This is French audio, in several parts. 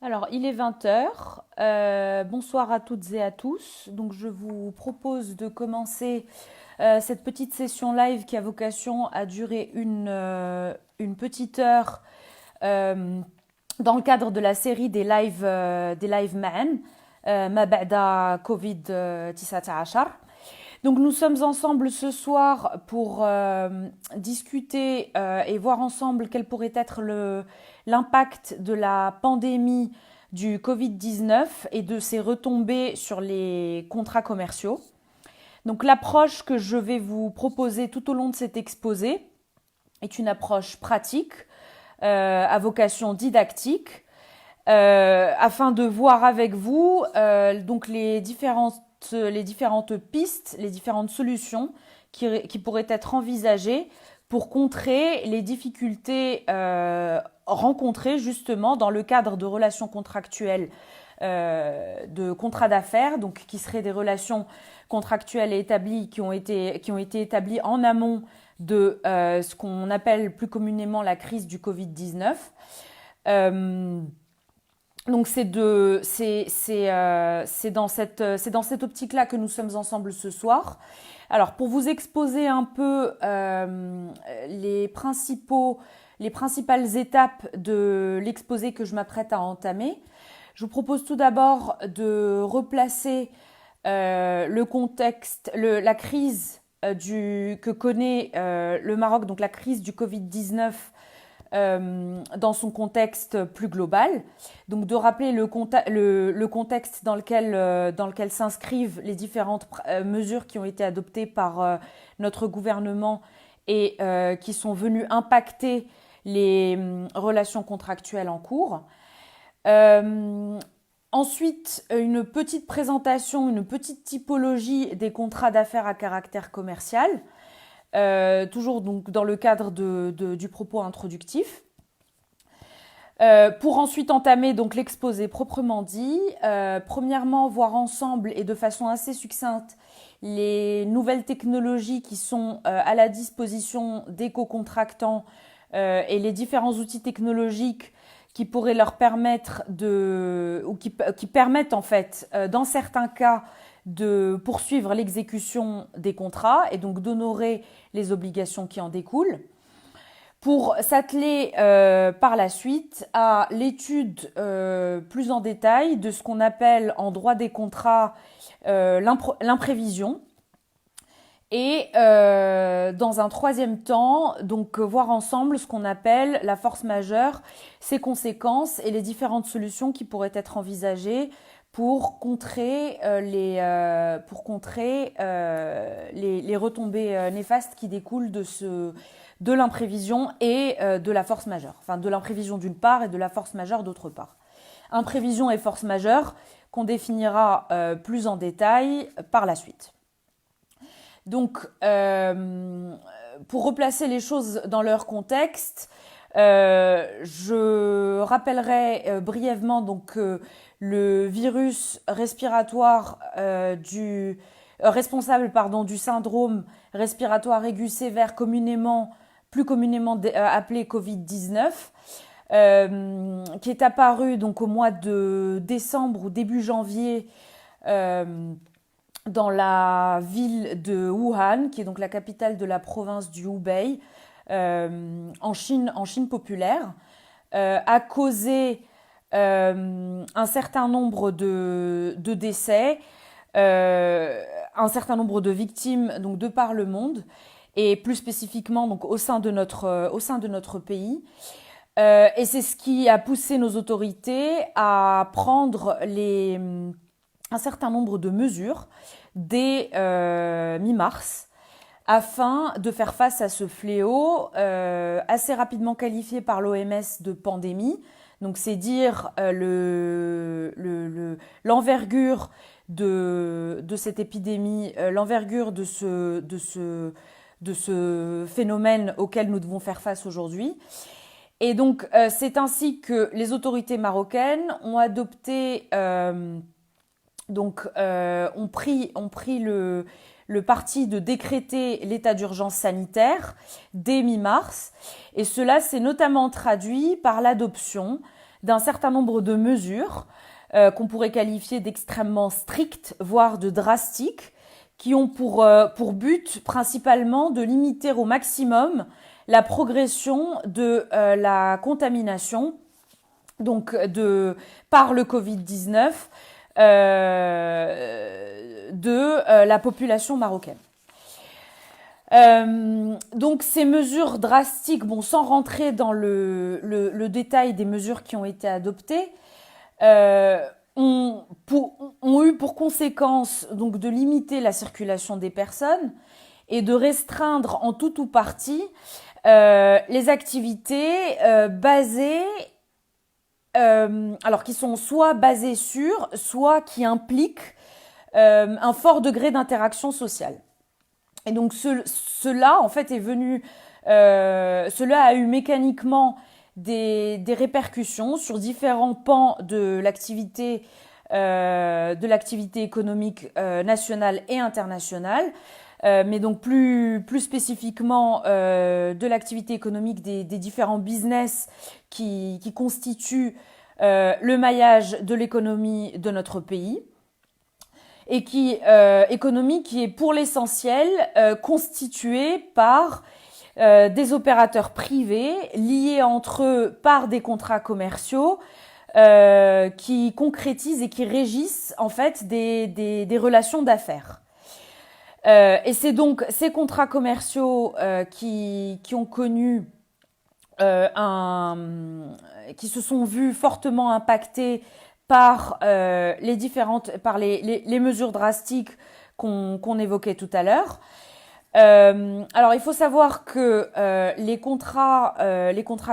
Alors, il est 20 heures. Bonsoir à toutes et à tous. Donc, je vous propose de commencer cette petite session live qui a vocation à durer une petite heure euh, dans le cadre de la série des live man, ما بعد Covid-19. Donc nous sommes ensemble ce soir pour discuter et voir ensemble quel pourrait être l'impact de la pandémie du Covid-19 et de ses retombées sur les contrats commerciaux. Donc l'approche que je vais vous proposer tout au long de cet exposé est une approche pratique à vocation didactique afin de voir avec vous donc les différentes pistes, les différentes solutions qui pourraient être envisagées pour contrer les difficultés rencontrées justement dans le cadre de relations contractuelles, de contrats d'affaires, donc qui seraient des relations contractuelles établies qui ont été établies en amont de ce qu'on appelle plus communément la crise du Covid-19. Donc c'est dans cette optique-là que nous sommes ensemble ce soir. Alors pour vous exposer un peu les principales étapes de l'exposé que je m'apprête à entamer, je vous propose tout d'abord de replacer le contexte, la crise que connaît le Maroc, donc la crise du Covid-19 dans son contexte plus global. Donc de rappeler le contexte dans lequel s'inscrivent les différentes mesures qui ont été adoptées par notre gouvernement et qui sont venues impacter les relations contractuelles en cours. Ensuite, une petite présentation, une petite typologie des contrats d'affaires à caractère commercial, toujours donc dans le cadre du propos introductif. Pour ensuite entamer donc l'exposé proprement dit, premièrement voir ensemble et de façon assez succincte les nouvelles technologies qui sont à la disposition des co-contractants et les différents outils technologiques qui pourraient leur permettre qui permettent en fait dans certains cas de poursuivre l'exécution des contrats et donc d'honorer les obligations qui en découlent, pour s'atteler par la suite à l'étude plus en détail de ce qu'on appelle en droit des contrats l'imprévision. Et dans un troisième temps, donc voir ensemble ce qu'on appelle la force majeure, ses conséquences et les différentes solutions qui pourraient être envisagées pour contrer les retombées néfastes qui découlent de l'imprévision et de la force majeure. Enfin, de l'imprévision d'une part et de la force majeure d'autre part. Imprévision et force majeure qu'on définira plus en détail par la suite. Donc, pour replacer les choses dans leur contexte, je rappellerai brièvement donc le virus respiratoire responsable du syndrome respiratoire aigu sévère plus communément appelé Covid-19, qui est apparu donc au mois de décembre ou début janvier dans la ville de Wuhan, qui est donc la capitale de la province du Hubei, en Chine populaire, a causé un certain nombre de décès, un certain nombre de victimes donc de par le monde et plus spécifiquement donc au sein de notre pays. Et c'est ce qui a poussé nos autorités à prendre un certain nombre de mesures dès mi-mars afin de faire face à ce fléau assez rapidement qualifié par l'OMS de pandémie. Donc c'est dire l'envergure de cette épidémie, l'envergure de ce phénomène auquel nous devons faire face aujourd'hui. Et donc c'est ainsi que les autorités marocaines ont adopté ont pris le parti de décréter l'état d'urgence sanitaire dès mi-mars. Et cela s'est notamment traduit par l'adoption d'un certain nombre de mesures qu'on pourrait qualifier d'extrêmement strictes, voire de drastiques, qui ont pour but principalement de limiter au maximum la progression de la contamination donc par le Covid-19 de la population marocaine. Donc ces mesures drastiques, bon, sans rentrer dans le détail des mesures qui ont été adoptées, ont eu pour conséquence donc de limiter la circulation des personnes et de restreindre en tout ou partie les activités basées, alors qui sont soit basées sur, soit qui impliquent un fort degré d'interaction sociale. Et donc cela en fait est venu, cela a eu mécaniquement des répercussions sur différents pans de l'activité économique nationale et internationale, mais donc plus spécifiquement de l'activité économique des différents business qui constituent le maillage de l'économie de notre pays. Et économie qui est pour l'essentiel constituée par des opérateurs privés liés entre eux par des contrats commerciaux qui concrétisent et qui régissent en fait des relations d'affaires. Et c'est donc ces contrats commerciaux qui ont connu qui se sont vus fortement impactés par les mesures drastiques qu'on évoquait tout à l'heure. Alors il faut savoir que les contrats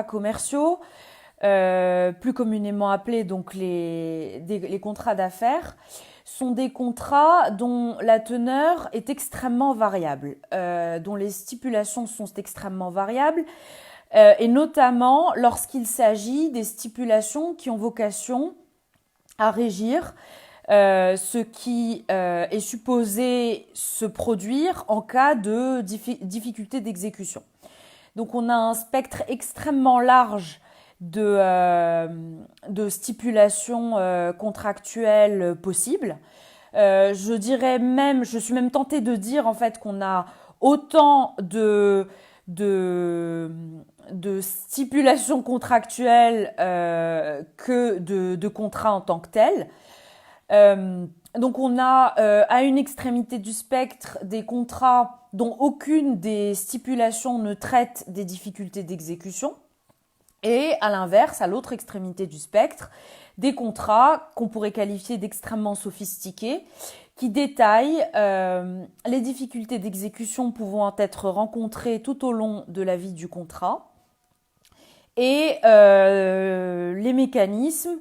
commerciaux, plus communément appelés donc les contrats d'affaires, sont des contrats dont la teneur est extrêmement variable, dont les stipulations sont extrêmement variables, et notamment lorsqu'il s'agit des stipulations qui ont vocation à régir ce qui est supposé se produire en cas de difficulté d'exécution. Donc on a un spectre extrêmement large de stipulations contractuelles possibles. Je suis même tentée de dire en fait qu'on a autant de stipulations contractuelles que de contrats en tant que tels. Donc on a à une extrémité du spectre des contrats dont aucune des stipulations ne traite des difficultés d'exécution, et à l'inverse, à l'autre extrémité du spectre, des contrats qu'on pourrait qualifier d'extrêmement sophistiqués, qui détaillent les difficultés d'exécution pouvant être rencontrées tout au long de la vie du contrat et les mécanismes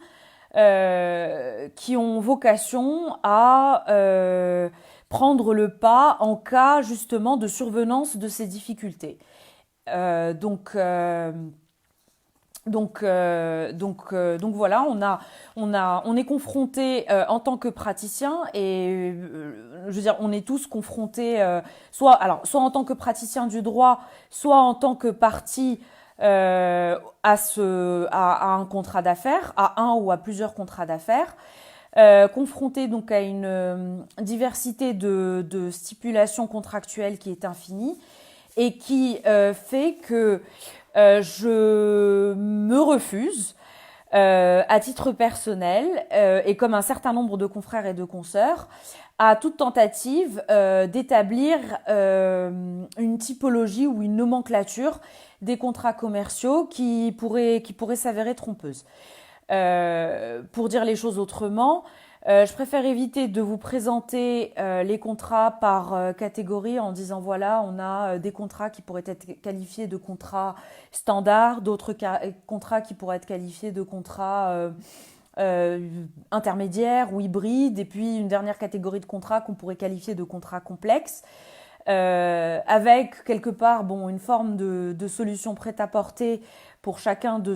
qui ont vocation à prendre le pas en cas justement de survenance de ces difficultés. Donc voilà, on est confronté en tant que praticien et je veux dire on est tous confrontés soit en tant que praticien du droit, soit en tant que partie à un contrat d'affaires, à un ou à plusieurs contrats d'affaires, confrontés donc à une diversité de stipulations contractuelles qui est infinie et qui fait que je me refuse, à titre personnel, et comme un certain nombre de confrères et de consoeurs, à toute tentative d'établir une typologie ou une nomenclature des contrats commerciaux qui pourrait s'avérer trompeuse. Pour dire les choses autrement, je préfère éviter de vous présenter les contrats par catégorie en disant voilà, on a des contrats qui pourraient être qualifiés de contrats standards, d'autres contrats qui pourraient être qualifiés de contrats intermédiaires ou hybrides, et puis une dernière catégorie de contrats qu'on pourrait qualifier de contrats complexes, avec quelque part une forme de solution prête à porter pour chacune de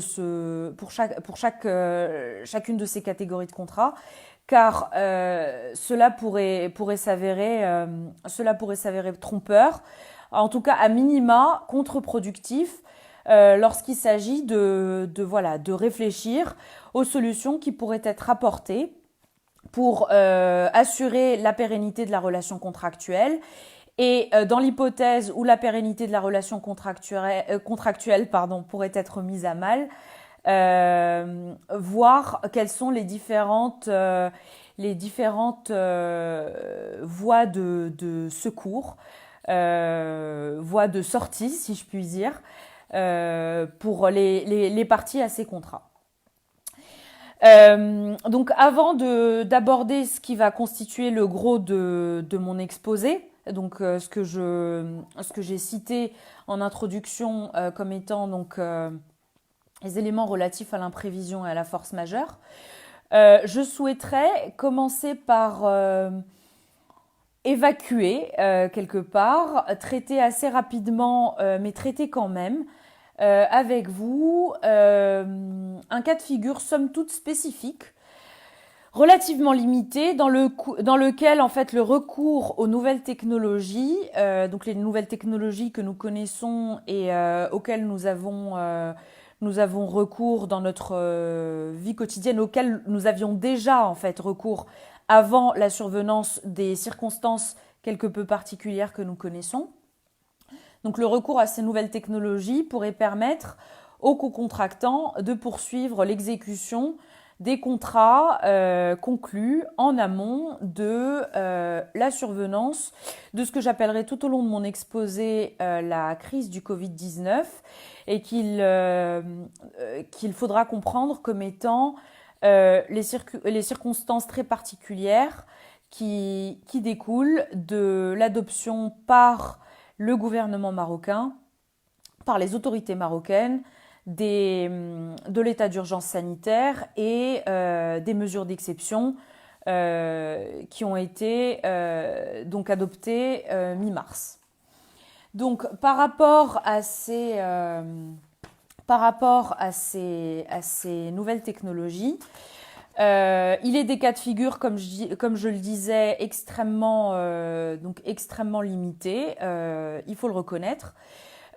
ces catégories de contrats. Car cela pourrait s'avérer trompeur, en tout cas à minima contre-productif, lorsqu'il s'agit voilà, de réfléchir aux solutions qui pourraient être apportées pour assurer la pérennité de la relation contractuelle. Et dans l'hypothèse où la pérennité de la relation contractuelle pourrait être mise à mal, voir quelles sont les différentes voies de secours, voies de sortie, si je puis dire, pour les parties à ces contrats. Donc avant d'aborder ce qui va constituer le gros de mon exposé, donc ce que j'ai cité en introduction comme étant donc les éléments relatifs à l'imprévision et à la force majeure, je souhaiterais commencer par évacuer quelque part, traiter assez rapidement, mais traiter quand même avec vous un cas de figure somme toute spécifique, relativement limité, dans lequel en fait le recours aux nouvelles technologies, donc les nouvelles technologies que nous connaissons et auxquelles nous avons recours dans notre vie quotidienne, auxquelles nous avions déjà en fait recours avant la survenance des circonstances quelque peu particulières que nous connaissons. Donc le recours à ces nouvelles technologies pourrait permettre aux co-contractants de poursuivre l'exécution des contrats conclus en amont de la survenance de ce que j'appellerai tout au long de mon exposé la crise du Covid-19 et qu'il faudra comprendre comme étant les circonstances très particulières qui découlent de l'adoption par le gouvernement marocain, par les autorités marocaines, de l'état d'urgence sanitaire et des mesures d'exception qui ont été donc adoptées mi-mars. Donc par rapport à ces nouvelles technologies, il est des cas de figure, comme je le disais, extrêmement limités, il faut le reconnaître,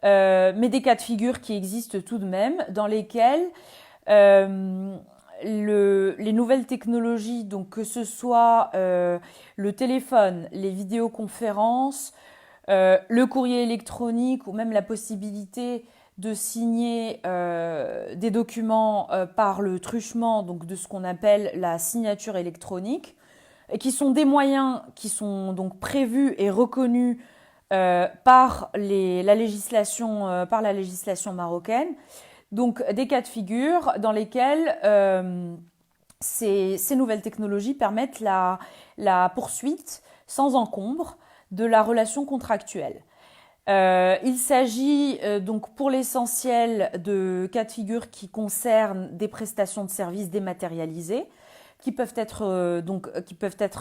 mais des cas de figure qui existent tout de même, dans lesquels les nouvelles technologies, donc que ce soit le téléphone, les vidéoconférences, le courrier électronique ou même la possibilité de signer des documents par le truchement donc de ce qu'on appelle la signature électronique, et qui sont des moyens qui sont donc prévus et reconnus par la législation marocaine. Donc des cas de figure dans lesquels ces nouvelles technologies permettent la poursuite sans encombre de la relation contractuelle. Il s'agit donc pour l'essentiel de cas de figure qui concernent des prestations de services dématérialisées qui peuvent être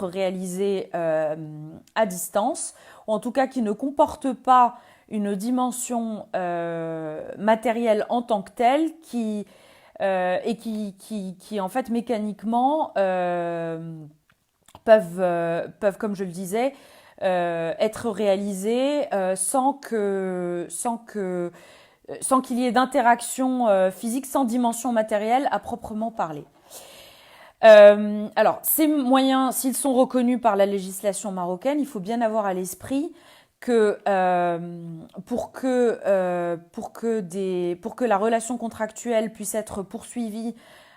réalisées à distance, ou en tout cas qui ne comportent pas une dimension matérielle en tant que telle et qui en fait mécaniquement peuvent, comme je le disais, être réalisées sans qu'il y ait d'interaction physique, sans dimension matérielle à proprement parler. Alors, ces moyens, s'ils sont reconnus par la législation marocaine, il faut bien avoir à l'esprit que pour que la relation contractuelle puisse être poursuivie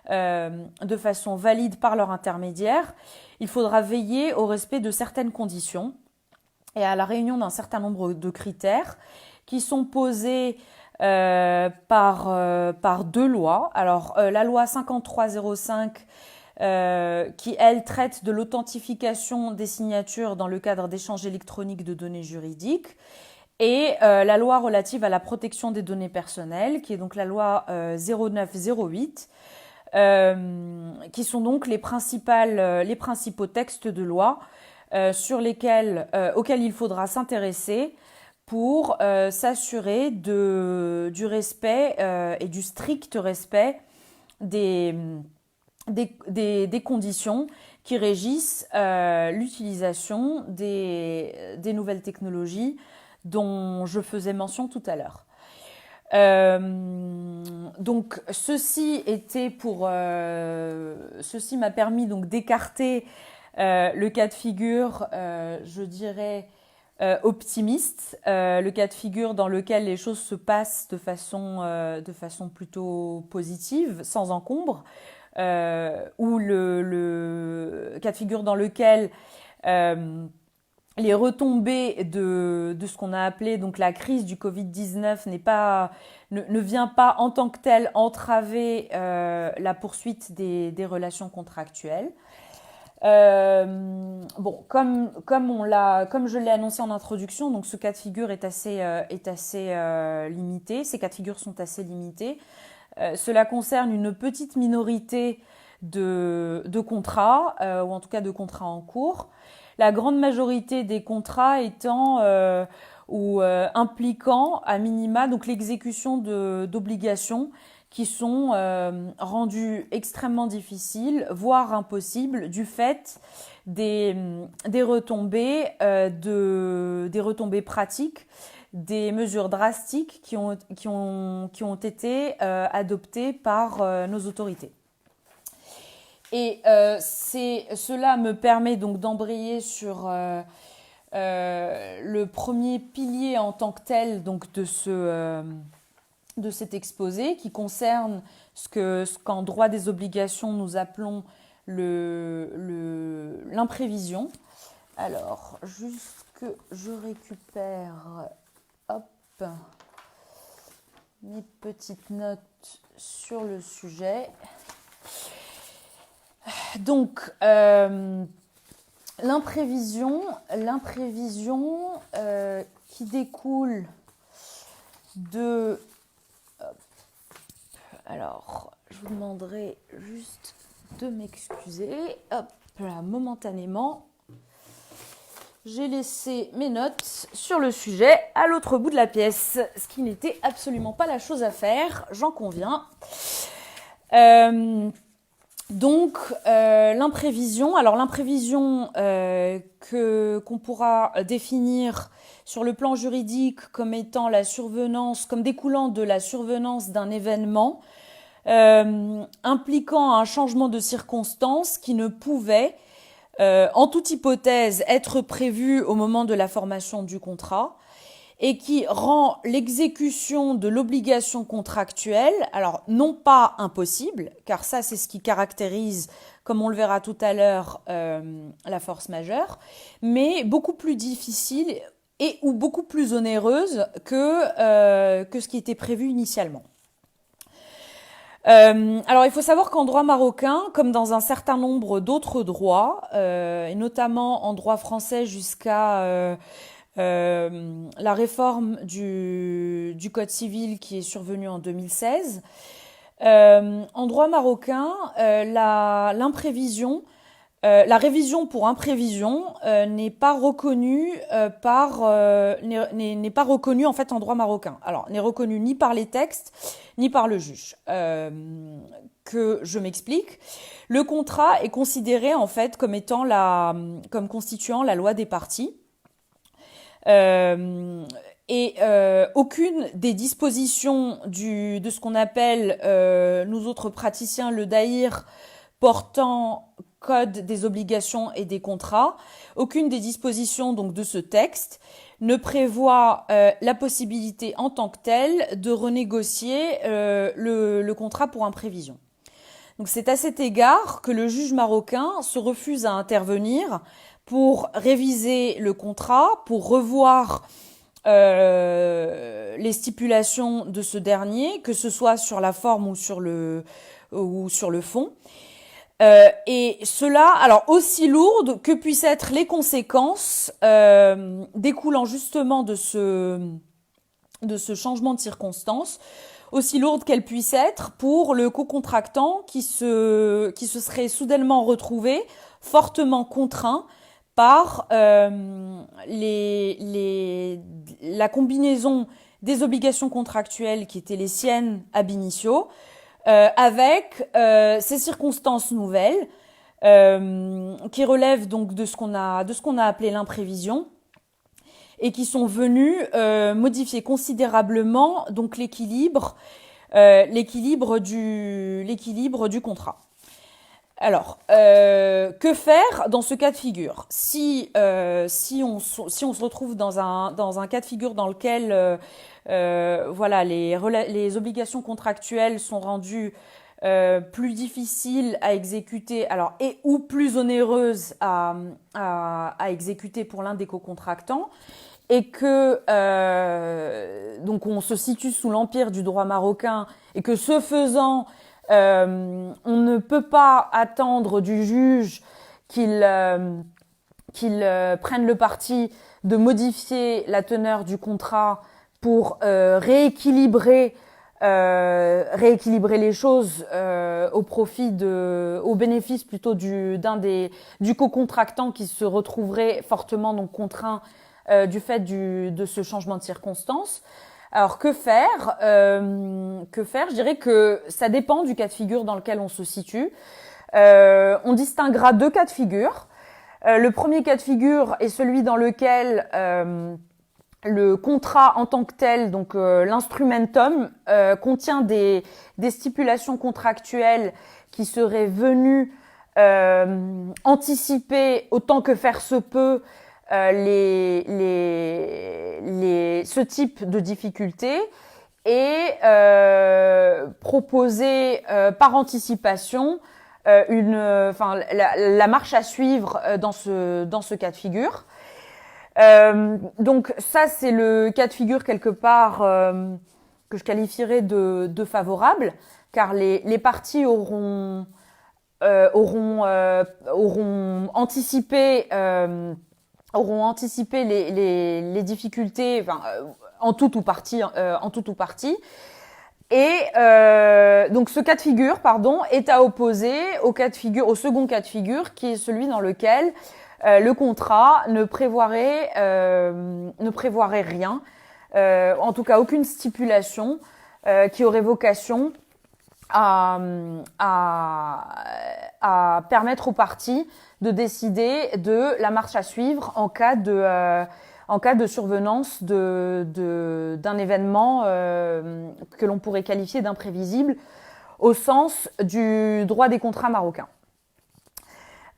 de façon valide par leur intermédiaire, il faudra veiller au respect de certaines conditions et à la réunion d'un certain nombre de critères qui sont posés par deux lois. Alors, la loi 5305 qui, elle, traite de l'authentification des signatures dans le cadre d'échanges électroniques de données juridiques, et la loi relative à la protection des données personnelles, qui est donc la loi 0908, qui sont donc les principaux textes de loi auxquels il faudra s'intéresser pour s'assurer du respect et du strict respect des conditions qui régissent l'utilisation des nouvelles technologies dont je faisais mention tout à l'heure. Donc ceci m'a permis donc d'écarter le cas de figure, je dirais optimiste, le cas de figure dans lequel les choses se passent de façon plutôt positive, sans encombre, ou le cas de figure dans lequel les retombées de ce qu'on a appelé donc la crise du Covid-19 ne vient pas en tant que telle entraver la poursuite des relations contractuelles. Bon, comme je l'ai annoncé en introduction, donc ce cas de figure est assez limité. Ces cas de figure sont assez limités. Cela concerne une petite minorité de contrats, ou en tout cas de contrats en cours. La grande majorité des contrats étant impliquant à minima donc l'exécution d'obligations qui sont rendues extrêmement difficiles, voire impossibles, du fait des retombées, des retombées pratiques, des mesures drastiques qui ont été adoptées par nos autorités. Et cela me permet donc d'embrayer sur le premier pilier en tant que tel donc de cet exposé qui concerne ce qu'en droit des obligations nous appelons l'imprévision. Alors, juste que je récupère mes petites notes sur le sujet. Donc, l'imprévision qui découle de... Alors, je vous demanderai juste de m'excuser. Hop là, momentanément, j'ai laissé mes notes sur le sujet à l'autre bout de la pièce, ce qui n'était absolument pas la chose à faire, j'en conviens. Donc, l'imprévision. Alors, l'imprévision qu'on pourra définir sur le plan juridique comme étant comme découlant de la survenance d'un événement impliquant un changement de circonstances qui ne pouvait, en toute hypothèse, être prévu au moment de la formation du contrat et qui rend l'exécution de l'obligation contractuelle, alors non pas impossible, car ça c'est ce qui caractérise, comme on le verra tout à l'heure, la force majeure, mais beaucoup plus difficile ou beaucoup plus onéreuse que ce qui était prévu initialement. Alors il faut savoir qu'en droit marocain, comme dans un certain nombre d'autres droits, et notamment en droit français jusqu'à la réforme du Code civil qui est survenue en 2016, en droit marocain, l'imprévision, la révision pour imprévision n'est pas reconnue n'est pas reconnue en fait en droit marocain. Alors n'est reconnue ni par les textes ni par le juge. Que je m'explique. Le contrat est considéré en fait comme constituant la loi des parties. Aucune des dispositions de ce qu'on appelle nous autres praticiens le daïr portant code des obligations et des contrats, aucune des dispositions donc de ce texte ne prévoit la possibilité en tant que telle de renégocier le contrat pour imprévision. Donc c'est à cet égard que le juge marocain se refuse à intervenir pour réviser le contrat, pour revoir les stipulations de ce dernier, que ce soit sur la forme ou sur le fond. Et cela, alors aussi lourde que puissent être les conséquences découlant justement de ce changement de circonstance, aussi lourde qu'elle puisse être pour le co-contractant qui se serait soudainement retrouvé fortement contraint par la combinaison des obligations contractuelles qui étaient les siennes ab initio, avec ces circonstances nouvelles qui relèvent donc de ce qu'on a appelé l'imprévision et qui sont venus modifier considérablement donc l'équilibre du contrat. Alors, que faire dans ce cas de figure? Si on se retrouve dans un cas de figure dans lequel voilà, les obligations contractuelles sont rendues plus difficiles à exécuter, alors et ou plus onéreuses à exécuter pour l'un des co-contractants, et que donc on se situe sous l'empire du droit marocain, et que ce faisant on ne peut pas attendre du juge qu'il prenne le parti de modifier la teneur du contrat pour rééquilibrer les choses au bénéfice plutôt du co-contractant qui se retrouverait fortement donc contraint du fait de ce changement de circonstances. Alors que faire? Je dirais que ça dépend du cas de figure dans lequel on se situe. On distinguera deux cas de figure. Le premier cas de figure est celui dans lequel le contrat en tant que tel, donc l'instrumentum, contient des stipulations contractuelles qui seraient venues anticiper autant que faire se peut ce type de difficultés et proposer par anticipation la marche à suivre dans ce cas de figure. Donc ça, c'est le cas de figure quelque part que je qualifierais de favorable, car les parties auront anticipé les difficultés, en tout ou partie. Et donc ce cas de figure, est à opposer au second cas de figure, qui est celui dans lequel le contrat ne prévoirait rien, en tout cas aucune stipulation qui aurait vocation à permettre aux parties de décider de la marche à suivre en cas de survenance d'un événement que l'on pourrait qualifier d'imprévisible au sens du droit des contrats marocains.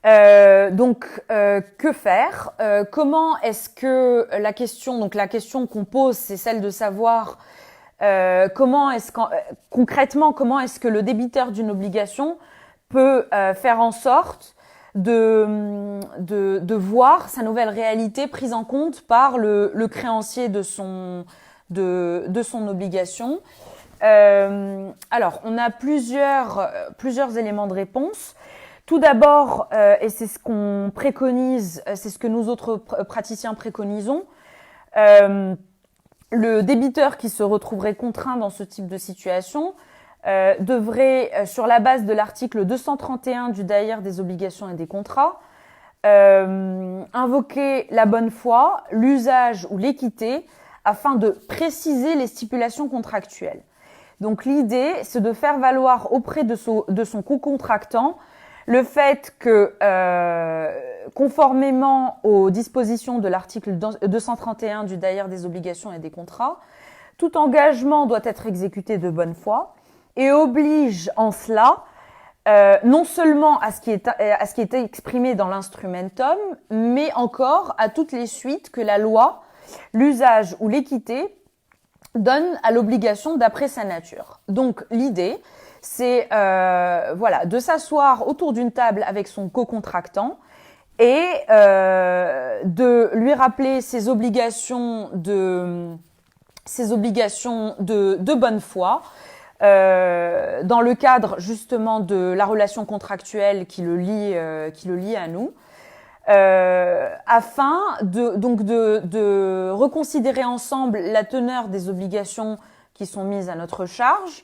Que faire? Comment est-ce que la question qu'on pose, c'est celle de savoir concrètement, comment est-ce que le débiteur d'une obligation peut faire en sorte de voir sa nouvelle réalité prise en compte par le créancier de son obligation. Alors, on a plusieurs éléments de réponse. Tout d'abord, et c'est ce qu'on préconise, c'est ce que nous autres praticiens préconisons, le débiteur qui se retrouverait contraint dans ce type de situation devrait, sur la base de l'article 231 du Daïr des obligations et des contrats, invoquer la bonne foi, l'usage ou l'équité afin de préciser les stipulations contractuelles. Donc l'idée, c'est de faire valoir auprès de son co-contractant le fait que, conformément aux dispositions de l'article 231 du Daïr des obligations et des contrats, tout engagement doit être exécuté de bonne foi et oblige en cela non seulement à ce qui est exprimé dans l'instrumentum, mais encore à toutes les suites que la loi, l'usage ou l'équité donne à l'obligation d'après sa nature. Donc l'idée, c'est de s'asseoir autour d'une table avec son co-contractant et de lui rappeler ses obligations de bonne foi dans le cadre justement de la relation contractuelle qui le lie à nous, afin de reconsidérer ensemble la teneur des obligations qui sont mises à notre charge,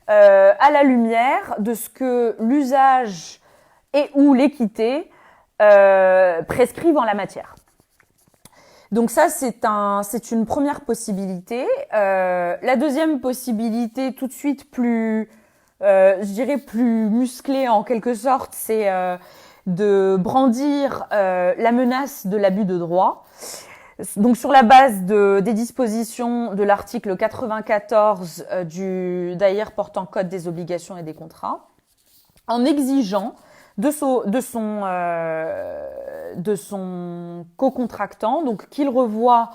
à la lumière de ce que l'usage et ou l'équité prescrivent en la matière. Donc ça, c'est une première possibilité. La deuxième possibilité, tout de suite plus musclée en quelque sorte, c'est de brandir la menace de l'abus de droit. Donc sur la base des dispositions de l'article 94 d'AIR portant code des obligations et des contrats, en exigeant de son co-contractant, donc qu'il revoie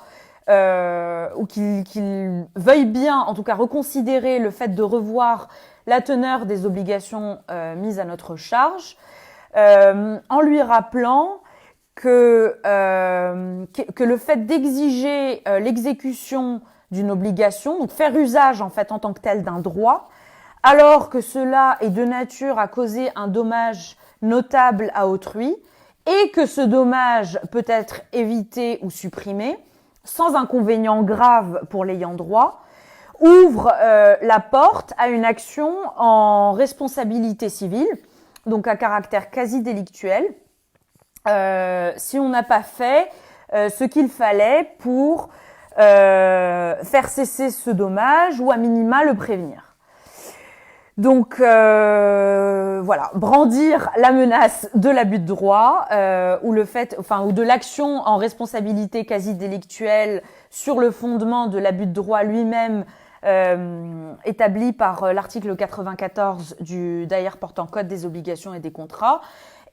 ou qu'il veuille bien, en tout cas, reconsidérer le fait de revoir la teneur des obligations mises à notre charge, en lui rappelant que le fait d'exiger l'exécution d'une obligation, donc faire usage en fait en tant que tel d'un droit, alors que cela est de nature à causer un dommage notable à autrui, et que ce dommage peut être évité ou supprimé, sans inconvénient grave pour l'ayant droit, ouvre la porte à une action en responsabilité civile, donc à caractère quasi délictuel, si on n'a pas fait ce qu'il fallait pour faire cesser ce dommage ou à minima le prévenir. Donc voilà, brandir la menace de l'abus de droit ou de l'action en responsabilité quasi délictuelle sur le fondement de l'abus de droit lui-même établi par l'article 94 d'AIR portant code des obligations et des contrats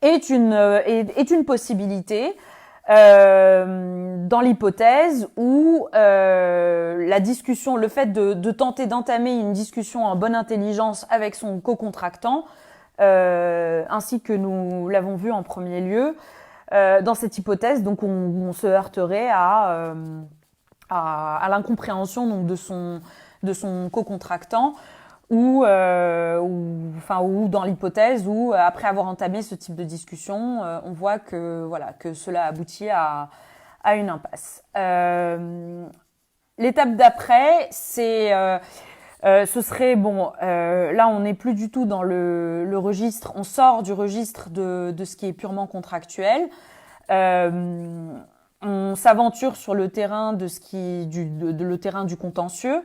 est une possibilité dans l'hypothèse où la discussion, le fait de tenter d'entamer une discussion en bonne intelligence avec son co-contractant, ainsi que nous l'avons vu en premier lieu, dans cette hypothèse, donc on se heurterait à l'incompréhension donc de son co-contractant, ou dans l'hypothèse où après avoir entamé ce type de discussion, on voit que cela aboutit à une impasse. L'étape d'après, ce serait là on n'est plus du tout dans le registre, on sort du registre de ce qui est purement contractuel. On s'aventure sur le terrain le terrain du contentieux.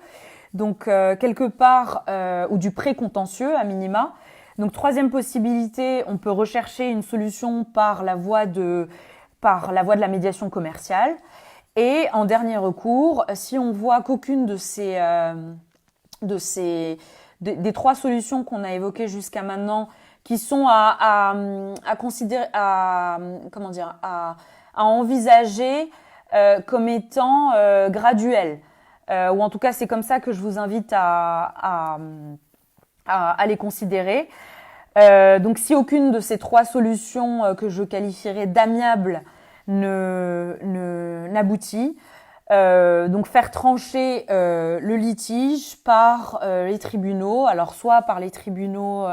Donc quelque part ou du pré-contentieux à minima. Donc troisième possibilité, on peut rechercher une solution par la voie de la médiation commerciale. Et en dernier recours, si on voit qu'aucune des trois solutions qu'on a évoquées jusqu'à maintenant, qui sont à envisager comme étant graduelles. Ou en tout cas, c'est comme ça que je vous invite à les considérer. Donc, si aucune de ces trois solutions que je qualifierais d'amiables n'aboutit, donc faire trancher le litige par les tribunaux, alors soit par les tribunaux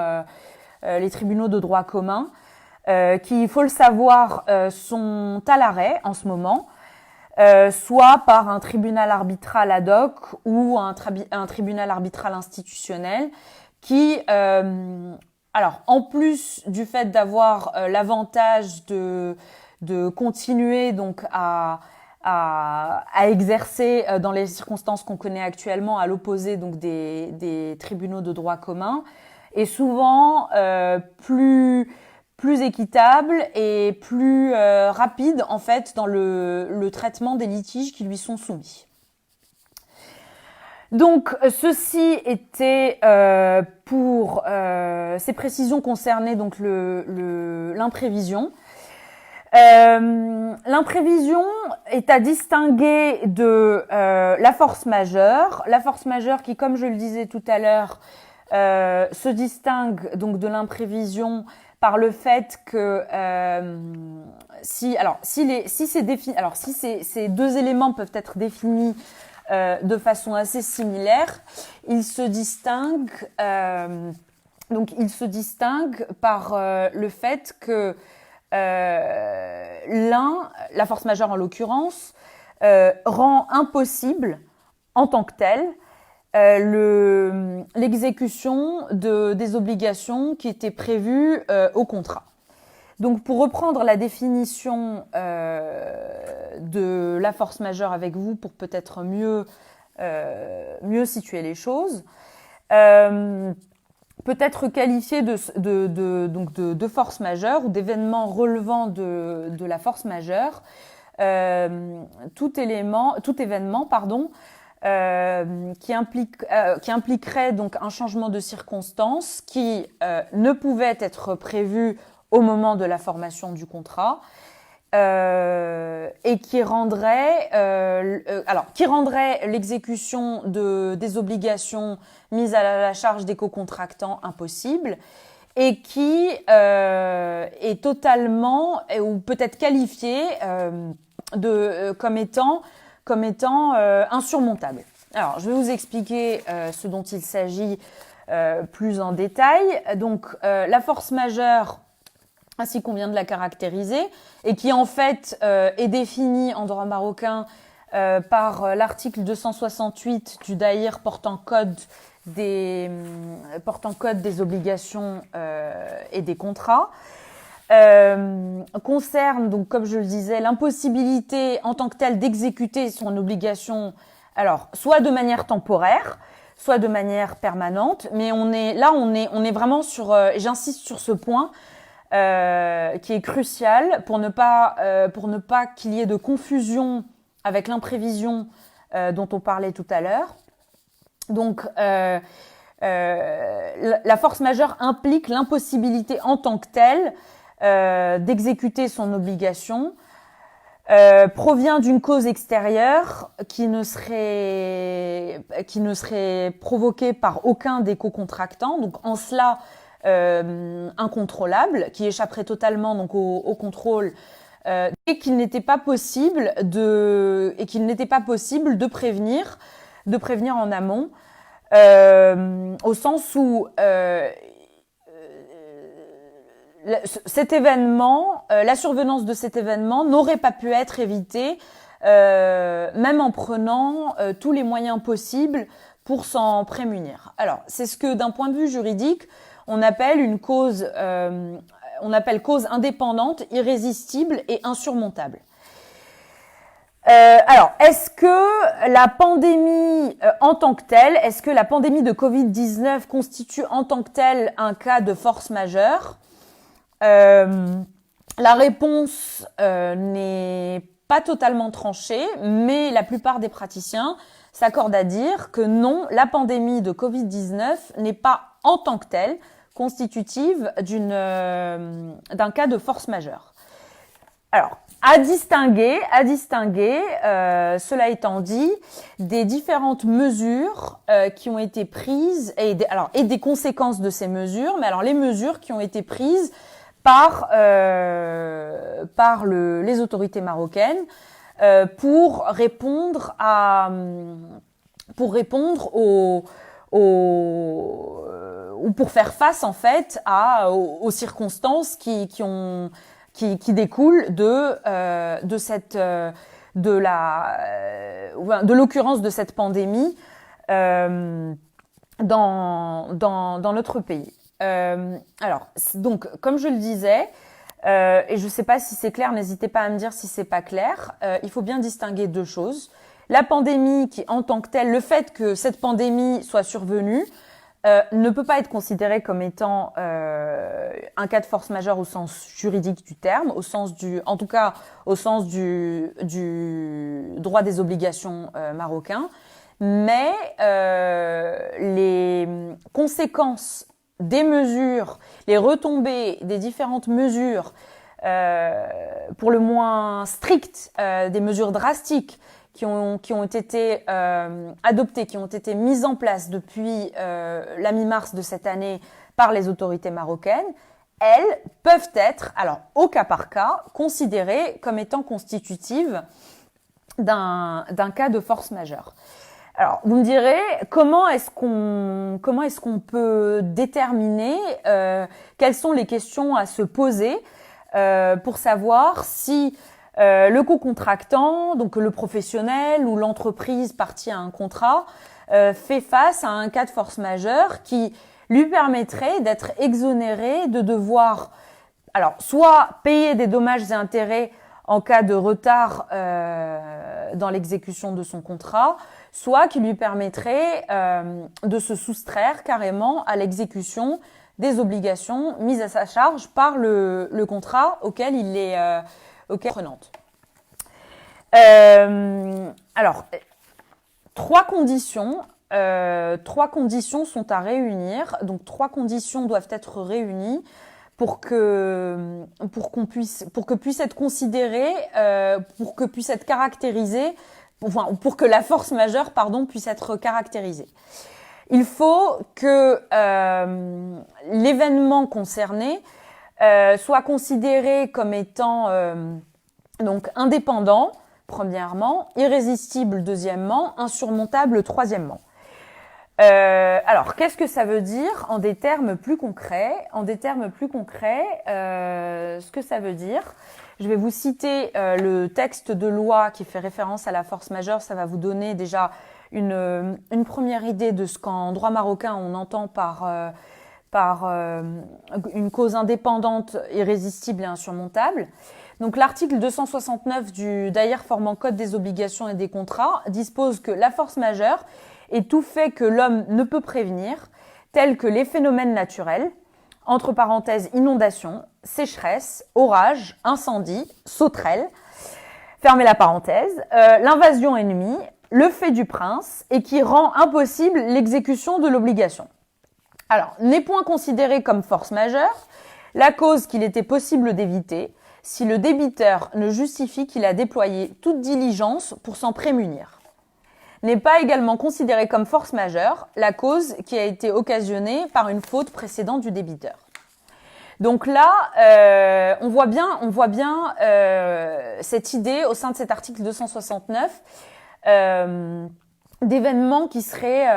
de droit commun, qui, il faut le savoir, sont à l'arrêt en ce moment. Soit par un tribunal arbitral ad hoc ou un tribunal arbitral institutionnel qui, alors en plus du fait d'avoir l'avantage de continuer donc à exercer dans les circonstances qu'on connaît actuellement à l'opposé donc des tribunaux de droit commun, est souvent plus équitable et plus rapide en fait dans le traitement des litiges qui lui sont soumis. Donc ceci était pour ces précisions concernaient donc l'imprévision. L'imprévision est à distinguer de la force majeure. La force majeure qui, comme je le disais tout à l'heure, se distingue donc de l'imprévision par le fait que si ces deux éléments peuvent être définis de façon assez similaire, ils se distinguent par le fait que la force majeure en l'occurrence, rend impossible en tant que telle l'exécution des obligations qui étaient prévues au contrat. Donc pour reprendre la définition de la force majeure avec vous pour peut-être mieux situer les choses, peut être qualifiée de force majeure ou d'événements relevant de la force majeure tout événement, pardon, qui impliquerait donc un changement de circonstances qui ne pouvait être prévu au moment de la formation du contrat et qui rendrait l'exécution des obligations mises à la charge des co-contractants impossible et qui est totalement ou peut-être qualifié comme étant insurmontable. Alors, je vais vous expliquer ce dont il s'agit plus en détail. Donc, la force majeure, ainsi qu'on vient de la caractériser, et qui en fait est définie en droit marocain par l'article 268 du Daïr portant code des obligations et des contrats, concerne donc, comme je le disais, l'impossibilité en tant que telle d'exécuter son obligation, alors soit de manière temporaire, soit de manière permanente, mais on est vraiment sur, j'insiste sur ce point qui est crucial pour ne pas qu'il y ait de confusion avec l'imprévision dont on parlait tout à l'heure. Donc la force majeure implique l'impossibilité en tant que telle d'exécuter son obligation, provient d'une cause extérieure qui ne serait provoquée par aucun des co-contractants, donc en cela incontrôlable, qui échapperait totalement donc au contrôle, et qu'il n'était pas possible de prévenir en amont, au sens où cet événement, la survenance de cet événement n'aurait pas pu être évitée, même en prenant tous les moyens possibles pour s'en prémunir. Alors, c'est ce que, d'un point de vue juridique, on appelle cause indépendante, irrésistible et insurmontable. Alors, est-ce que la pandémie en tant que telle, est-ce que la pandémie de Covid-19 constitue en tant que telle un cas de force majeure ? La réponse n'est pas totalement tranchée, mais la plupart des praticiens s'accordent à dire que non, la pandémie de Covid-19 n'est pas en tant que telle constitutive d'un cas de force majeure. Alors, à distinguer, cela étant dit, des différentes mesures qui ont été prises et des conséquences de ces mesures, mais alors les mesures qui ont été prises par les autorités marocaines pour répondre ou pour faire face en fait aux circonstances qui découlent de l'occurrence de cette pandémie dans notre pays. Alors, donc, comme je le disais, et je ne sais pas si c'est clair, n'hésitez pas à me dire si c'est pas clair, il faut bien distinguer deux choses. La pandémie qui, en tant que telle, le fait que cette pandémie soit survenue, ne peut pas être considéré comme étant un cas de force majeure au sens juridique du terme, en tout cas au sens du droit des obligations marocain, mais les conséquences des mesures, les retombées des différentes mesures, pour le moins strictes, des mesures drastiques qui ont été adoptées, qui ont été mises en place depuis la mi-mars de cette année par les autorités marocaines, elles peuvent être, alors au cas par cas, considérées comme étant constitutives d'un cas de force majeure. Alors, vous me direz, comment est-ce qu'on peut déterminer quelles sont les questions à se poser pour savoir si le co-contractant, donc le professionnel ou l'entreprise partie à un contrat, fait face à un cas de force majeure qui lui permettrait d'être exonéré de devoir, alors, soit payer des dommages et intérêts en cas de retard dans l'exécution de son contrat, soit qui lui permettrait de se soustraire carrément à l'exécution des obligations mises à sa charge par le contrat auquel il est prenante. Alors, trois conditions sont à réunir. Donc, trois conditions doivent être réunies pour que puisse être considéré, pour que puisse être caractérisé, pour que la force majeure, puisse être caractérisée. Il faut que l'événement concerné soit considéré comme étant donc indépendant, premièrement, irrésistible, deuxièmement, insurmontable, troisièmement. Alors, qu'est-ce que ça veut dire en des termes plus concrets? Ce que ça veut dire, je vais vous citer le texte de loi qui fait référence à la force majeure. Ça va vous donner déjà une première idée de ce qu'en droit marocain on entend par une cause indépendante, irrésistible et insurmontable. Donc l'article 269 du Daïr formant code des obligations et des contrats dispose que la force majeure est tout fait que l'homme ne peut prévenir, tels que les phénomènes naturels, entre parenthèses inondations, sécheresse, orage, incendie, sauterelles, fermez la parenthèse, l'invasion ennemie, le fait du prince et qui rend impossible l'exécution de l'obligation. Alors, n'est point considéré comme force majeure la cause qu'il était possible d'éviter si le débiteur ne justifie qu'il a déployé toute diligence pour s'en prémunir. N'est pas également considéré comme force majeure la cause qui a été occasionnée par une faute précédente du débiteur. Donc là, on voit bien cette idée au sein de cet article 269 d'événements qui seraient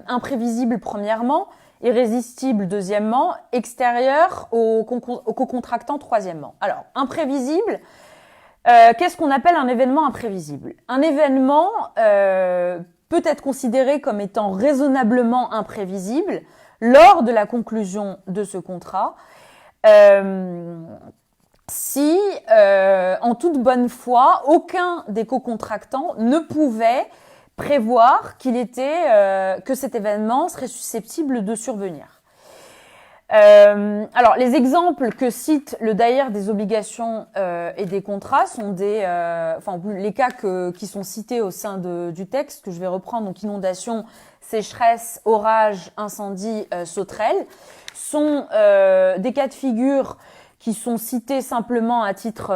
imprévisibles premièrement, irrésistibles deuxièmement, extérieurs aux co-contractants troisièmement. Alors, imprévisible, qu'est-ce qu'on appelle un événement imprévisible? Un événement peut être considéré comme étant raisonnablement imprévisible lors de la conclusion de ce contrat si, en toute bonne foi, aucun des co-contractants ne pouvait prévoir que cet événement serait susceptible de survenir. Alors, les exemples que cite le Daïr des obligations et des contrats sont les cas qui sont cités au sein du texte que je vais reprendre, donc inondation, sécheresse, orage, incendie, sauterelle, sont des cas de figure qui sont cités simplement à titre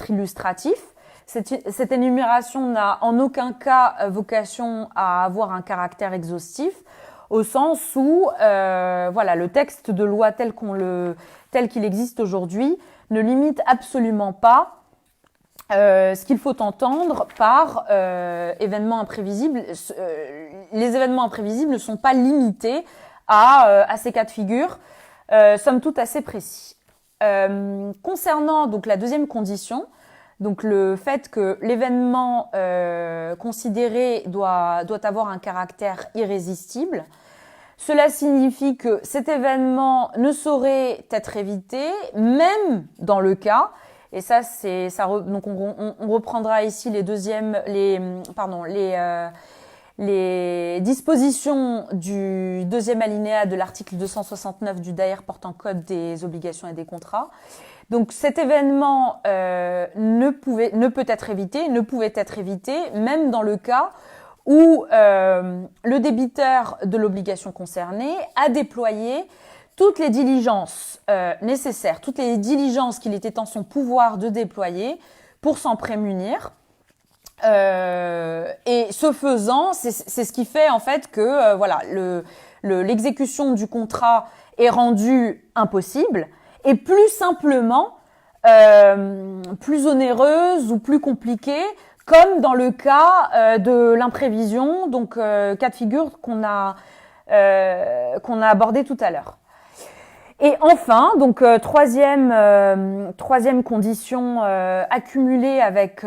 illustratif. Cette énumération n'a en aucun cas vocation à avoir un caractère exhaustif, au sens où le texte de loi tel qu'il existe aujourd'hui ne limite absolument pas ce qu'il faut entendre par événements imprévisibles. Les événements imprévisibles ne sont pas limités à ces cas de figure, somme toute assez précis. Concernant donc la deuxième condition, donc le fait que l'événement considéré doit avoir un caractère irrésistible, cela signifie que cet événement ne saurait être évité, même dans le cas, et donc on reprendra ici les dispositions du deuxième alinéa de l'article 269 du Daïr portant code des obligations et des contrats. Donc cet événement ne pouvait être évité, même dans le cas où le débiteur de l'obligation concernée a déployé toutes les diligences nécessaires, toutes les diligences qu'il était en son pouvoir de déployer pour s'en prémunir. Et ce faisant, c'est ce qui fait en fait que l'exécution du contrat est rendue impossible et plus simplement plus onéreuse ou plus compliquée, comme dans le cas de l'imprévision, donc cas de figure qu'on a abordé tout à l'heure. Et enfin, donc troisième condition accumulée avec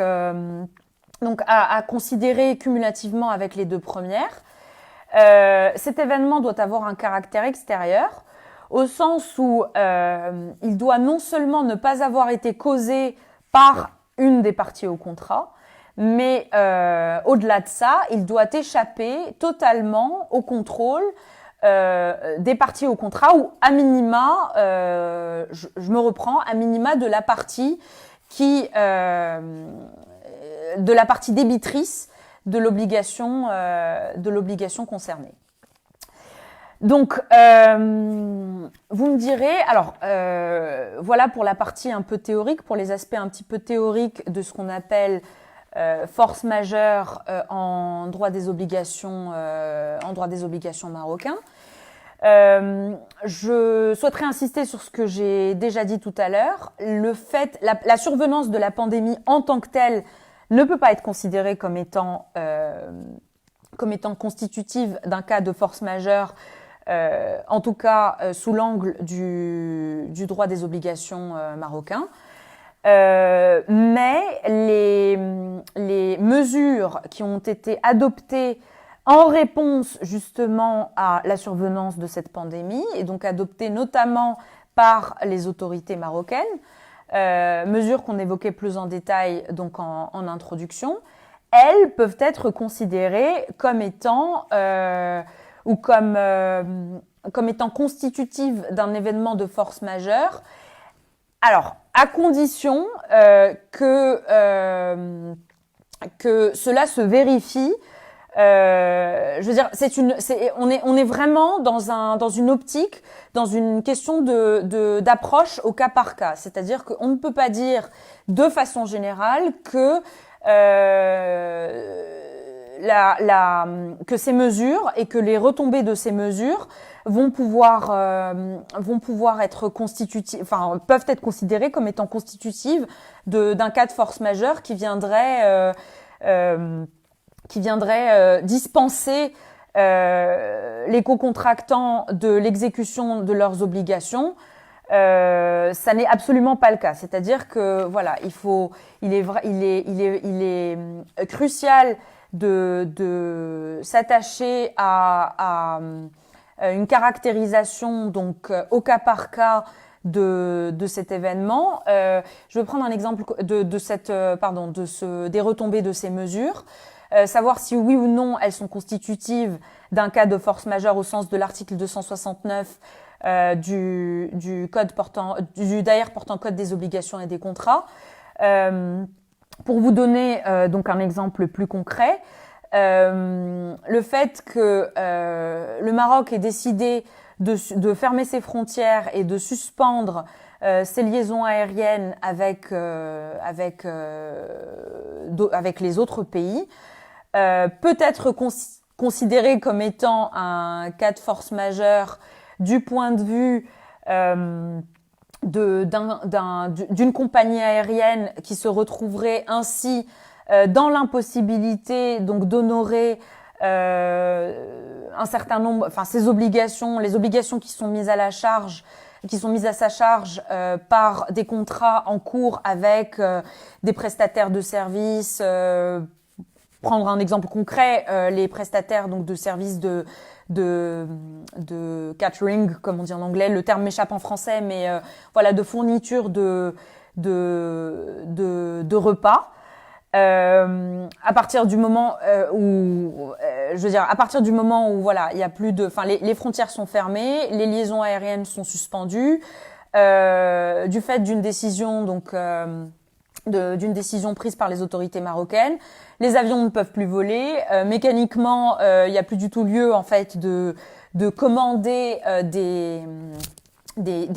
donc à considérer cumulativement avec les deux premières. Cet événement doit avoir un caractère extérieur, au sens où il doit non seulement ne pas avoir été causé par une des parties au contrat, mais au-delà de ça, il doit échapper totalement au contrôle des parties au contrat ou à minima, je me reprends, à minima de la partie qui de la partie débitrice de l'obligation concernée. Donc, vous me direz, alors voilà pour la partie un peu théorique, pour les aspects un petit peu théoriques de ce qu'on appelle force majeure en droit des obligations marocain. Je souhaiterais insister sur ce que j'ai déjà dit tout à l'heure. La survenance de la pandémie en tant que telle ne peut pas être considérée comme étant constitutive d'un cas de force majeure, en tout cas sous l'angle du droit des obligations marocain. Mais les mesures qui ont été adoptées en réponse justement à la survenance de cette pandémie, et donc adoptées notamment par les autorités marocaines, mesures qu'on évoquait plus en détail donc en introduction, elles peuvent être considérées comme étant comme étant constitutives d'un événement de force majeure. Alors, à condition que cela se vérifie. Je veux dire, on est vraiment dans une optique, dans une question d'approche au cas par cas. C'est-à-dire qu'on ne peut pas dire de façon générale que que ces mesures et que les retombées de ces mesures vont pouvoir être constitutives, enfin peuvent être considérées comme étant constitutives d'un cas de force majeure qui viendrait dispenser les co-contractants de l'exécution de leurs obligations. Ça n'est absolument pas le cas. C'est-à-dire que voilà, il est crucial de s'attacher à une caractérisation donc au cas par cas de cet événement. Je vais prendre un exemple des retombées de ces mesures. Savoir si oui ou non elles sont constitutives d'un cas de force majeure au sens de l'article 269 du DAER portant code des obligations et des contrats. Pour vous donner donc un exemple plus concret, le fait que le Maroc ait décidé de fermer ses frontières et de suspendre ses liaisons aériennes avec les autres pays peut être considéré comme étant un cas de force majeure du point de vue d'une compagnie aérienne qui se retrouverait ainsi dans l'impossibilité donc d'honorer un certain nombre, enfin ses obligations, les obligations qui sont mises à sa charge par des contrats en cours avec des prestataires de services. Prendre un exemple concret, les prestataires donc de services de catering, comme on dit en anglais, le terme m'échappe en français, mais voilà, de fourniture de repas. À partir du moment où voilà, il y a plus de, enfin les frontières sont fermées, les liaisons aériennes sont suspendues du fait d'une décision donc d'une décision prise par les autorités marocaines. Les avions ne peuvent plus voler. Mécaniquement, il n'y a plus du tout lieu en fait de commander des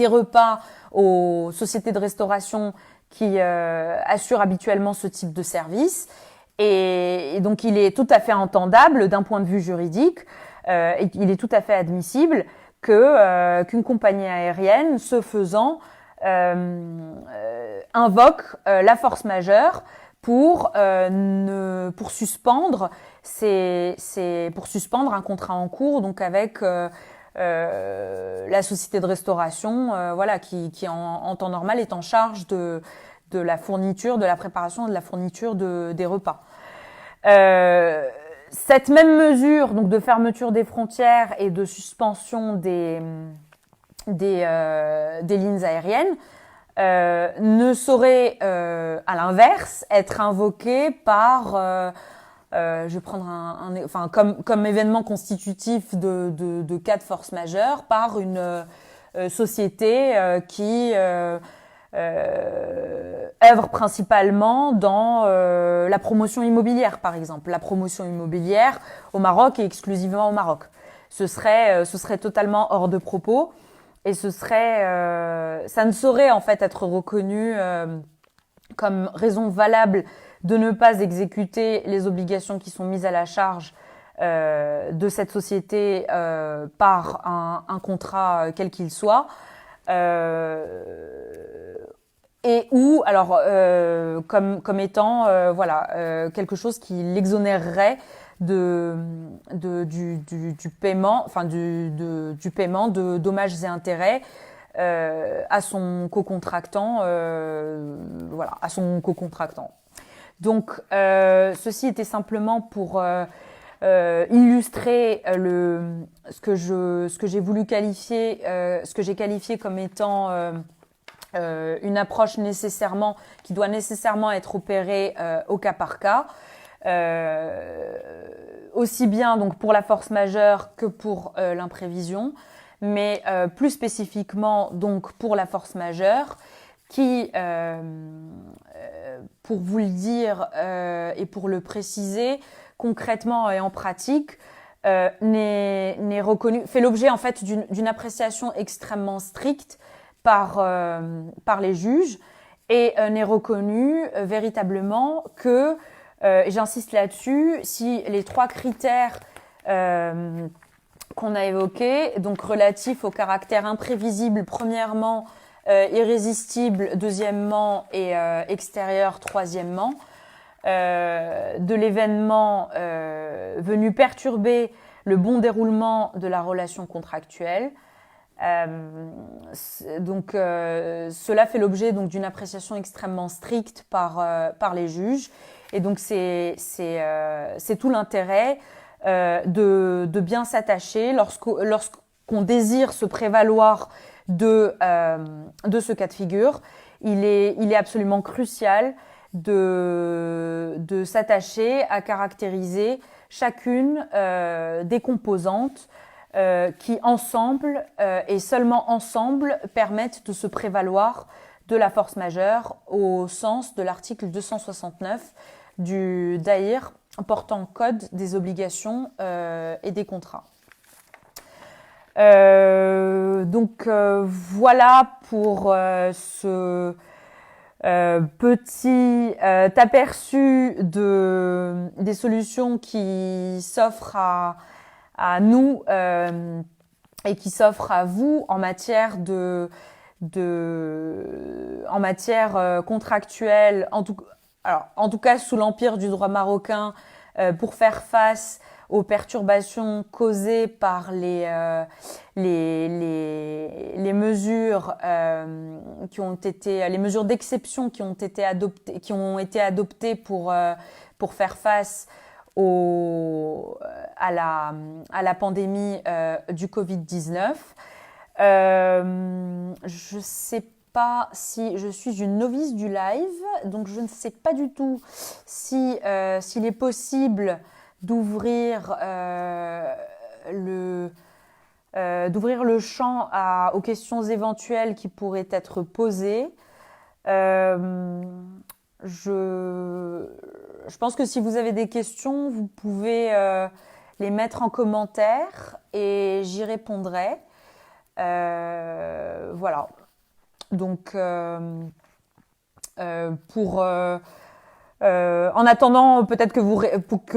repas aux sociétés de restauration qui assurent habituellement ce type de service. Et donc, il est tout à fait entendable d'un point de vue juridique, et il est tout à fait admissible qu'une compagnie aérienne, ce faisant, invoque la force majeure pour suspendre un contrat en cours donc avec la société de restauration voilà qui en temps normal est en charge de la fourniture, de la préparation et de la fourniture des repas. Cette même mesure donc de fermeture des frontières et de suspension des lignes aériennes ne saurait à l'inverse être invoquée par je vais prendre comme événement constitutif de cas de force majeure par une société qui œuvrent principalement dans la promotion immobilière, par exemple. La promotion immobilière au Maroc et exclusivement au Maroc. Ce serait totalement hors de propos et ça ne saurait en fait être reconnu comme raison valable de ne pas exécuter les obligations qui sont mises à la charge de cette société par un contrat quel qu'il soit. Et ou alors comme étant quelque chose qui l'exonérerait du paiement, enfin du paiement de dommages et intérêts à son co-contractant, à son co-contractant. Donc ceci était simplement pour illustrer ce que j'ai voulu qualifier, ce que j'ai qualifié comme étant une approche qui doit nécessairement être opérée au cas par cas, aussi bien donc pour la force majeure que pour l'imprévision, mais plus spécifiquement donc pour la force majeure, qui, pour vous le dire et pour le préciser concrètement et en pratique, n'est reconnu, fait l'objet en fait d'une appréciation extrêmement stricte par les juges et n'est reconnu véritablement que, et j'insiste là-dessus, si les 3 critères qu'on a évoqués, donc relatifs au caractère imprévisible, premièrement, irrésistible, deuxièmement, et extérieur, troisièmement, de l'événement venu perturber le bon déroulement de la relation contractuelle. Donc cela fait l'objet donc d'une appréciation extrêmement stricte par les juges, et donc c'est tout l'intérêt de bien s'attacher lorsqu'on désire se prévaloir de ce cas de figure. Il est absolument crucial de s'attacher à caractériser chacune des composantes qui ensemble et seulement ensemble permettent de se prévaloir de la force majeure au sens de l'article 269 du DAIR portant code des obligations et des contrats. Voilà pour ce petit aperçu des solutions qui s'offrent à nous et qui s'offrent à vous en matière en matière contractuelle, en tout cas sous l'empire du droit marocain, pour faire face aux perturbations causées par les mesures les mesures d'exception qui ont été adoptées pour faire face à la pandémie du Covid-19. Je sais pas si je suis une novice du live, donc je ne sais pas du tout s'il est possible d'ouvrir le champ aux questions éventuelles qui pourraient être posées. Je pense que si vous avez des questions, vous pouvez les mettre en commentaire et j'y répondrai. Voilà. Donc, en attendant, peut-être que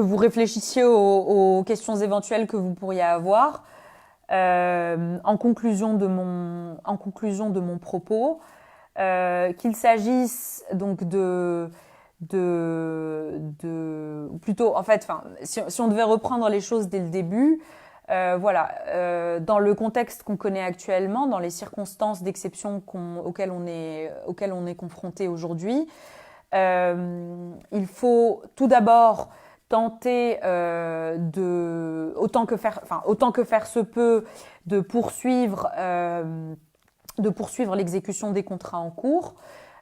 vous réfléchissiez aux questions éventuelles que vous pourriez avoir. En conclusion de mon propos, qu'il s'agisse donc plutôt, en fait, si on devait reprendre les choses dès le début, dans le contexte qu'on connaît actuellement, dans les circonstances d'exception auxquelles on est confronté aujourd'hui, il faut tout d'abord tenter autant que faire se peut de poursuivre l'exécution des contrats en cours,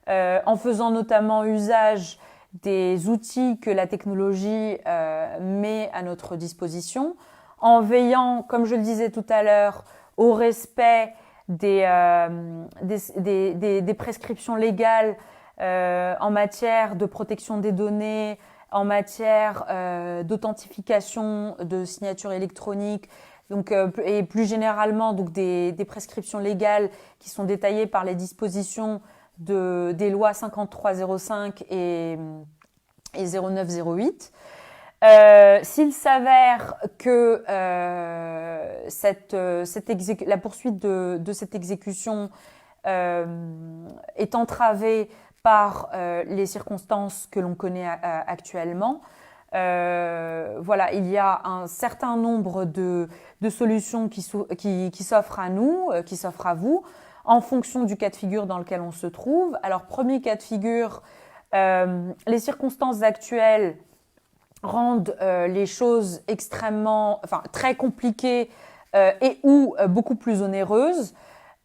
en faisant notamment usage des outils que la technologie met à notre disposition, en veillant, comme je le disais tout à l'heure, au respect des prescriptions légales en matière de protection des données, en matière d'authentification de signature électronique, donc, et plus généralement donc des prescriptions légales qui sont détaillées par les dispositions des lois 5305 et 0908. S'il s'avère que la poursuite de cette exécution est entravée par les circonstances que l'on connaît actuellement, voilà, il y a un certain nombre de solutions qui s'offrent à nous, qui s'offrent à vous, en fonction du cas de figure dans lequel on se trouve. Alors, premier cas de figure, les circonstances actuelles rendent les choses très compliquées et ou beaucoup plus onéreuses,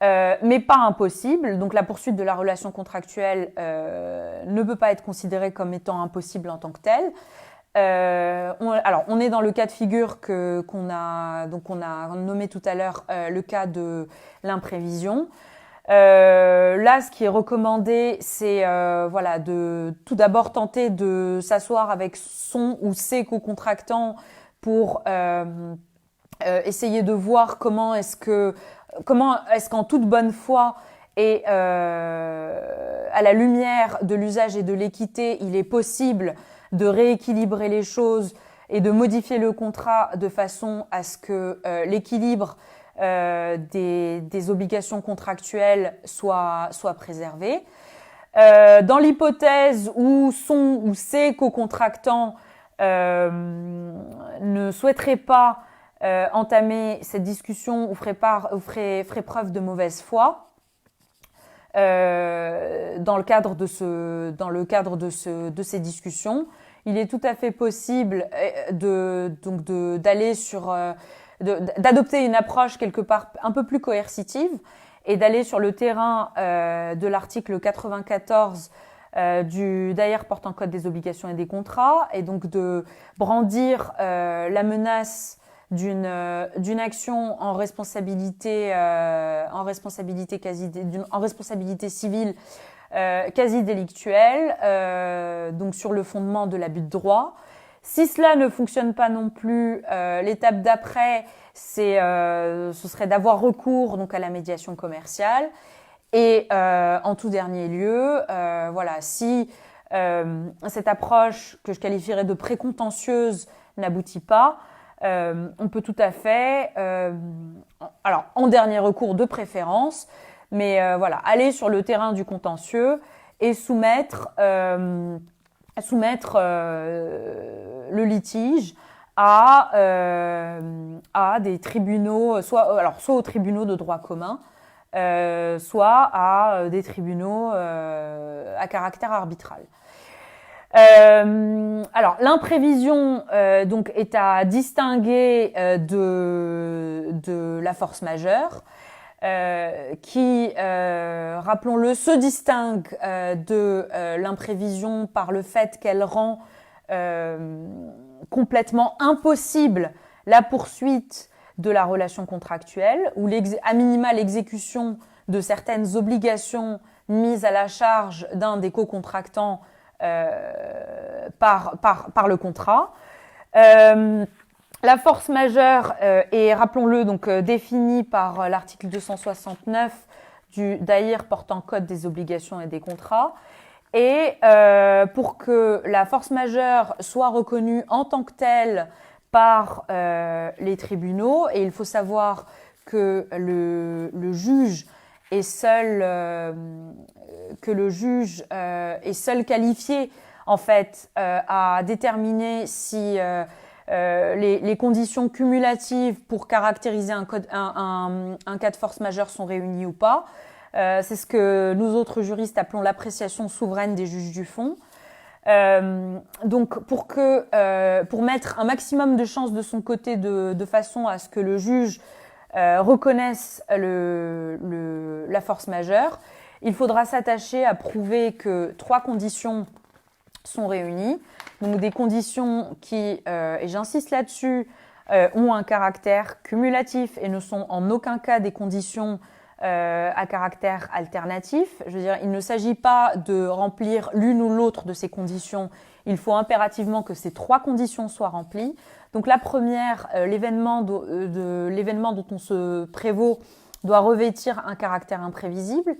mais pas impossibles. Donc la poursuite de la relation contractuelle ne peut pas être considérée comme étant impossible en tant que telle. On est dans le cas de figure qu'on a nommé tout à l'heure, le cas de l'imprévision. Là, ce qui est recommandé, c'est de tout d'abord tenter de s'asseoir avec son ou ses co-contractants pour essayer de voir comment est-ce qu'en toute bonne foi et à la lumière de l'usage et de l'équité, il est possible de rééquilibrer les choses et de modifier le contrat de façon à ce que l'équilibre des obligations contractuelles soit préservé. Dans l'hypothèse où son ou ses co-contractants ne souhaiteraient pas entamer cette discussion ou ferait preuve de mauvaise foi, dans le cadre de ces discussions, il est tout à fait possible d'adopter une approche quelque part un peu plus coercitive et d'aller sur le terrain de l'article 94 du DAER portant code des obligations et des contrats, et donc de brandir la menace d'une action en responsabilité civile quasi délictuelle, donc sur le fondement de l'abus de droit. Si cela ne fonctionne pas non plus, l'étape d'après, ce serait d'avoir recours donc à la médiation commerciale. Et en tout dernier lieu, si cette approche que je qualifierais de précontentieuse n'aboutit pas, on peut tout à fait, en dernier recours de préférence, mais aller sur le terrain du contentieux et soumettre le litige à des tribunaux, soit aux tribunaux de droit commun, soit à des tribunaux à caractère arbitral. L'imprévision donc est à distinguer de la force majeure, qui, rappelons-le, se distingue de l'imprévision par le fait qu'elle rend complètement impossible la poursuite de la relation contractuelle, ou à minima l'exécution de certaines obligations mises à la charge d'un des co-contractants par le contrat. La force majeure est, rappelons-le, donc définie par l'article 269 du DAER portant code des obligations et des contrats. Et pour que la force majeure soit reconnue en tant que telle par les tribunaux, et il faut savoir que le juge est seul qualifié en fait à déterminer si les conditions cumulatives pour caractériser un cas de force majeure sont réunies ou pas. C'est ce que nous autres juristes appelons l'appréciation souveraine des juges du fond. Donc pour mettre un maximum de chances de son côté de façon à ce que le juge reconnaisse la force majeure, il faudra s'attacher à prouver que 3 conditions sont réunies. Donc des conditions qui, et j'insiste là-dessus, ont un caractère cumulatif et ne sont en aucun cas des conditions à caractère alternatif. Je veux dire, il ne s'agit pas de remplir l'une ou l'autre de ces conditions. Il faut impérativement que ces 3 conditions soient remplies. Donc la première, l'événement dont on se prévaut doit revêtir un caractère imprévisible.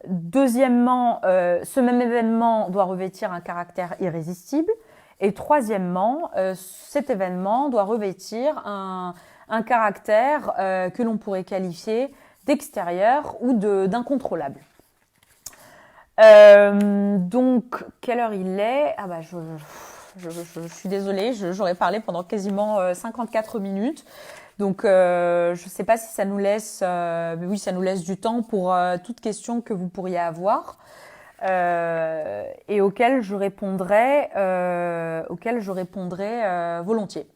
Deuxièmement, ce même événement doit revêtir un caractère irrésistible. Et troisièmement, cet événement doit revêtir un caractère que l'on pourrait qualifier d'extérieur ou d'incontrôlable. Donc, quelle heure il est? Ah bah je suis désolée, j'aurais parlé pendant quasiment 54 minutes. Donc, je ne sais pas si ça nous laisse, mais oui, ça nous laisse du temps pour toute question que vous pourriez avoir et auxquelles je répondrai volontiers.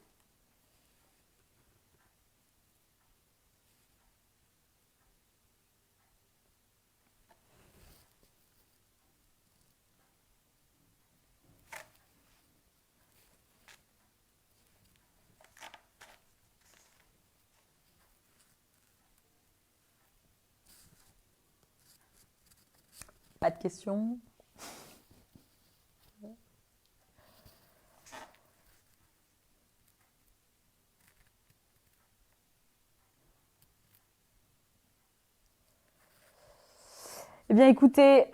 Pas de questions? Eh bien, écoutez,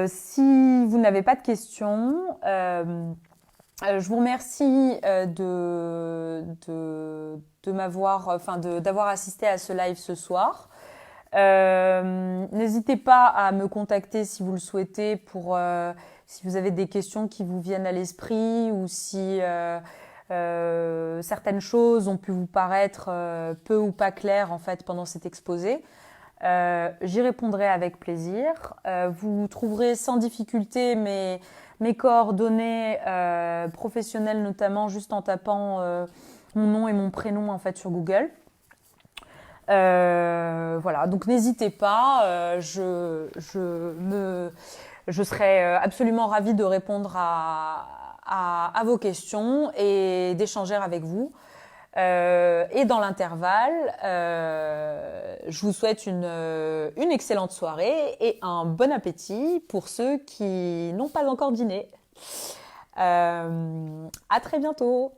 si vous n'avez pas de questions, je vous remercie de m'avoir, d'avoir assisté à ce live ce soir. N'hésitez pas à me contacter si vous le souhaitez pour si vous avez des questions qui vous viennent à l'esprit ou si certaines choses ont pu vous paraître peu ou pas claires en fait pendant cet exposé. J'y répondrai avec plaisir. Vous trouverez sans difficulté mes coordonnées professionnelles, notamment juste en tapant mon nom et mon prénom en fait sur Google. Voilà, donc n'hésitez pas. Je serai absolument ravie de répondre à vos questions et d'échanger avec vous. Et dans l'intervalle, je vous souhaite une excellente soirée et un bon appétit pour ceux qui n'ont pas encore dîné. À très bientôt.